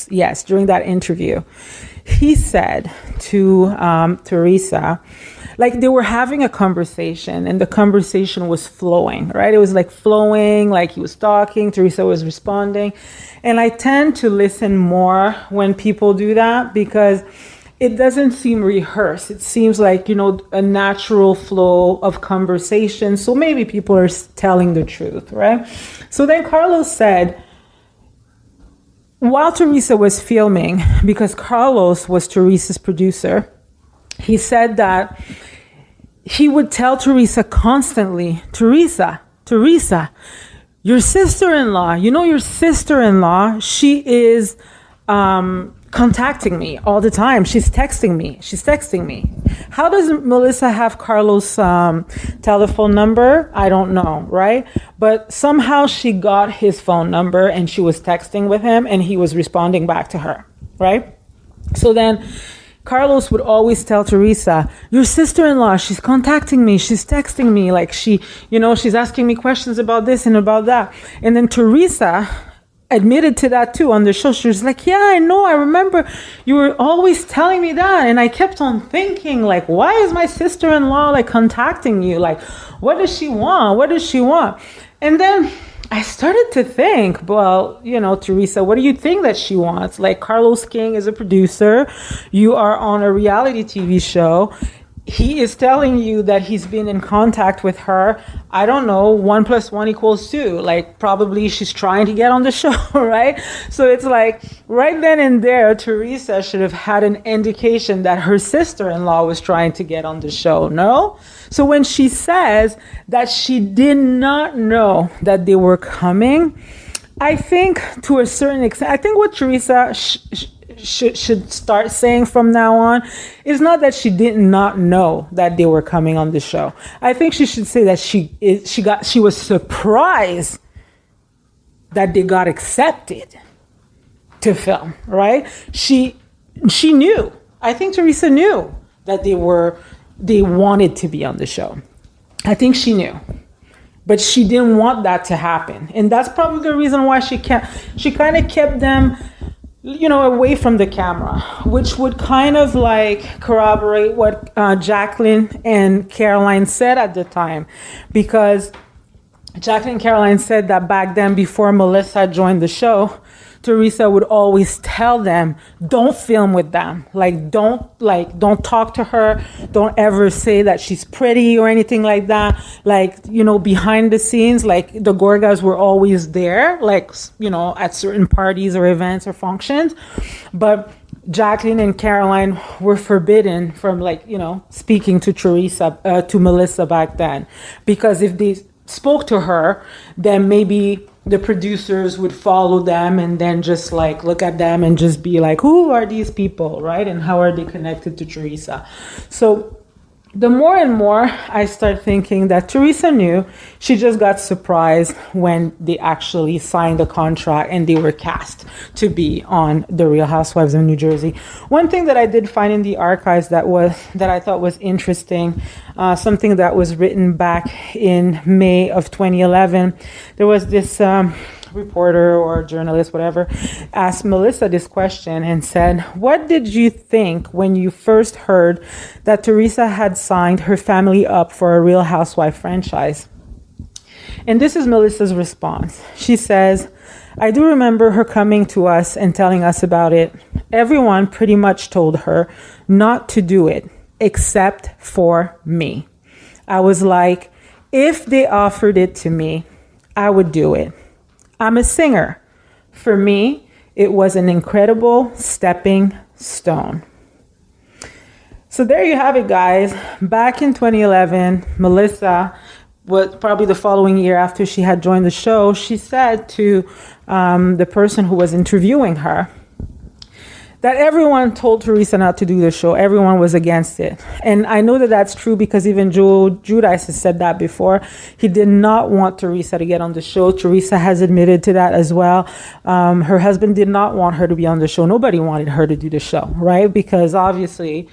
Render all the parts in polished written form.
Yes, during that interview, he said to Teresa, like they were having a conversation and the conversation was flowing, right? It was like flowing, like he was talking, Teresa was responding. And I tend to listen more when people do that because it doesn't seem rehearsed. It seems like, a natural flow of conversation. So maybe people are telling the truth, right? So then Carlos said, while Teresa was filming, because Carlos was Teresa's producer, he said that he would tell Teresa constantly, Teresa, your sister-in-law, your sister-in-law, she is contacting me all the time. She's texting me. How does Melissa have Carlos' telephone number? I don't know, right? But somehow she got his phone number and she was texting with him and he was responding back to her, right? So then Carlos would always tell Teresa, your sister-in-law, she's contacting me, she's texting me, like she's asking me questions about this and about that. And then Teresa admitted to that too on the show. She was like, yeah, I know, I remember you were always telling me that. And I kept on thinking, like, why is my sister-in-law like contacting you? Like, what does she want? And then I started to think, well, Teresa, what do you think that she wants? Like, Carlos King is a producer. You are on a reality TV show. He is telling you that he's been in contact with her. I don't know, 1 + 1 = 2. Like, probably she's trying to get on the show, right? So it's like, right then and there, Teresa should have had an indication that her sister-in-law was trying to get on the show, no? So when she says that she did not know that they were coming, I think to a certain extent, I think what Teresa should start saying from now on is not that she did not know that they were coming on the show. I think she should say that she was surprised that they got accepted to film, right? She knew. I think Teresa knew that they wanted to be on the show. I think she knew. But she didn't want that to happen. And that's probably the reason why she kind of kept them away from the camera, which would kind of like corroborate what Jacqueline and Caroline said at the time. Because Jacqueline and Caroline said that back then, before Melissa joined the show, Teresa would always tell them, don't film with them. Don't talk to her. Don't ever say that she's pretty or anything like that. Behind the scenes, the Gorgas were always there, at certain parties or events or functions. But Jacqueline and Caroline were forbidden from speaking to to Melissa back then. Because if they spoke to her, then maybe the producers would follow them and then just look at them and just be like, who are these people, right? And how are they connected to Teresa? So the more and more I start thinking that Teresa knew, she just got surprised when they actually signed the contract and they were cast to be on The Real Housewives of New Jersey. One thing that I did find in the archives that I thought was interesting, something that was written back in May of 2011, there was this reporter or journalist, whatever, asked Melissa this question and said, what did you think when you first heard that Teresa had signed her family up for a Real Housewife franchise? And this is Melissa's response. She says, I do remember her coming to us and telling us about it. Everyone pretty much told her not to do it, except for me. I was like, if they offered it to me, I would do it. I'm a singer. For me, it was an incredible stepping stone. So there you have it, guys. Back in 2011, Melissa, was probably the following year after she had joined the show, she said to the person who was interviewing her that everyone told Teresa not to do the show. Everyone was against it. And I know that that's true because even Joe Giudice has said that before. He did not want Teresa to get on the show. Teresa has admitted to that as well. Her husband did not want her to be on the show. Nobody wanted her to do the show, right? Because obviously,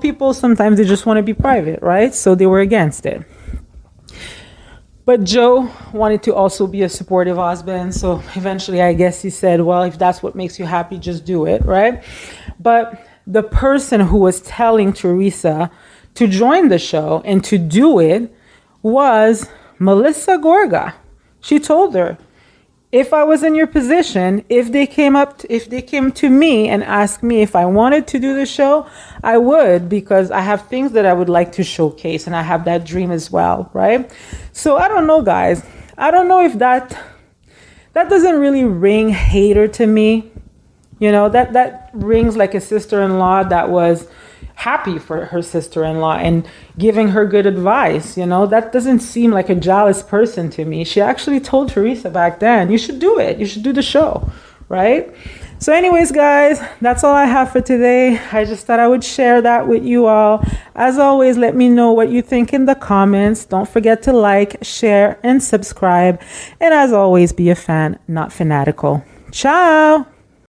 people sometimes they just want to be private, right? So they were against it. But Joe wanted to also be a supportive husband. So eventually, I guess he said, well, if that's what makes you happy, just do it, right? But the person who was telling Teresa to join the show and to do it was Melissa Gorga. She told her, if I was in your position, if they came to me and asked me if I wanted to do the show, I would, because I have things that I would like to showcase and I have that dream as well, right? So I don't know, guys. I don't know if that doesn't really ring hater to me. You know, that rings like a sister-in-law that was happy for her sister-in-law and giving her good advice. You know, that doesn't seem like a jealous person to me. She actually told Teresa back then, you should do it. You should do the show, right? So anyways, guys, that's all I have for today. I just thought I would share that with you all. As always, let me know what you think in the comments. Don't forget to like, share, and subscribe. And as always, be a fan, not fanatical. Ciao!